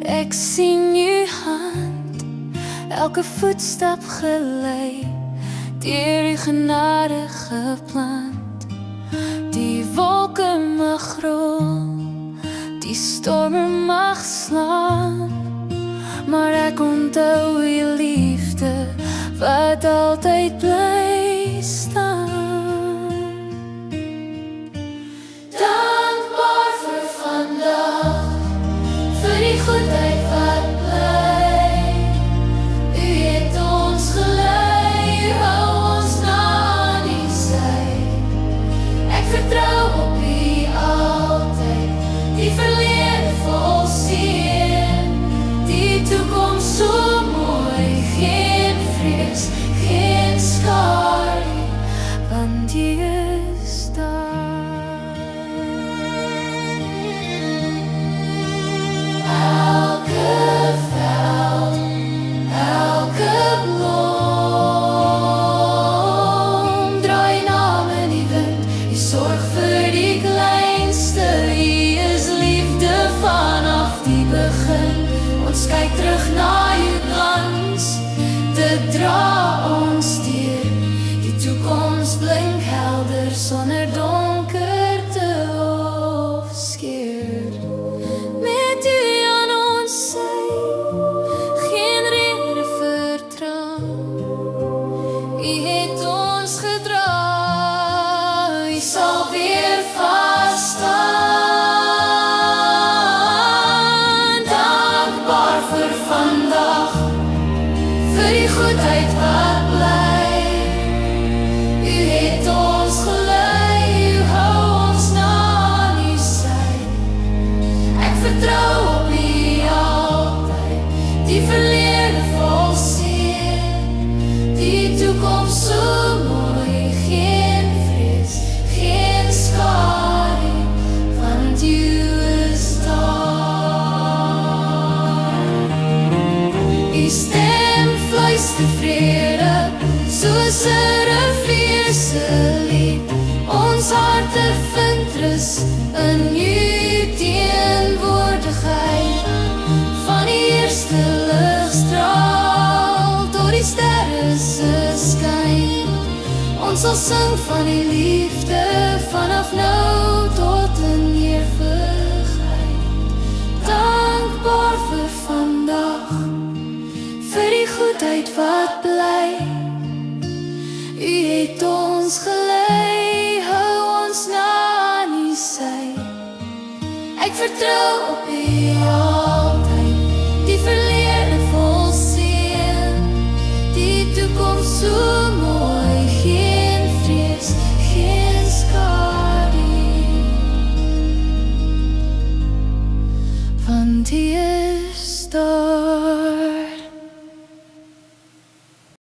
Ek sien u hand, elke voetstap gelei, deur u genade geplant. Die wolke mag rol, die storme mag slaan, maar ek onthou u liefde wat altyd bly staan. Dankbaar vir vandag, vir die goedheid wat bly. U het ons gelei, u hou ons na aan die sy. Ek vertrou op u altyd, die verlede vol seën, die toekoms so mooi, geen vrees, geen skadu, want u is daar. Elke veld, elke blom, draai naam in die wind, u sorg vir die kleinste, u is liefde vanaf die begin. Ons kyk terug na u glans, dit dra ons deur, die toekoms blink helder sonder donkerte of skeer. Met u aan ons sy, geen rede vir traan. U het ons gedra, u sal weer vas staan. Dankbaar vir vandag, vir die goedheid wat bly. U het ons gelei, u hou ons na aan u sy. Ek vertrou op u altyd, die verlede vol seën, die toekoms so mooi, geen vrees, geen skadu, want u is daar. U stem fluister vrede, soos 'n rivier se lied. Ons harte vind rus in u teenwoordigheid. Van die eerste ligstraal tot die sterre se skyn. Ons sal sing van die liefde vanaf nou tot in ewigheid. Dankbaar vir vandag, vir die goedheid wat bly. U het ons gelei, hou ons na aan u sy. Ek vertrou op u altyd, die verlede vol seën, die toekoms so mooi, geen vrees, geen skadu, want u is daar.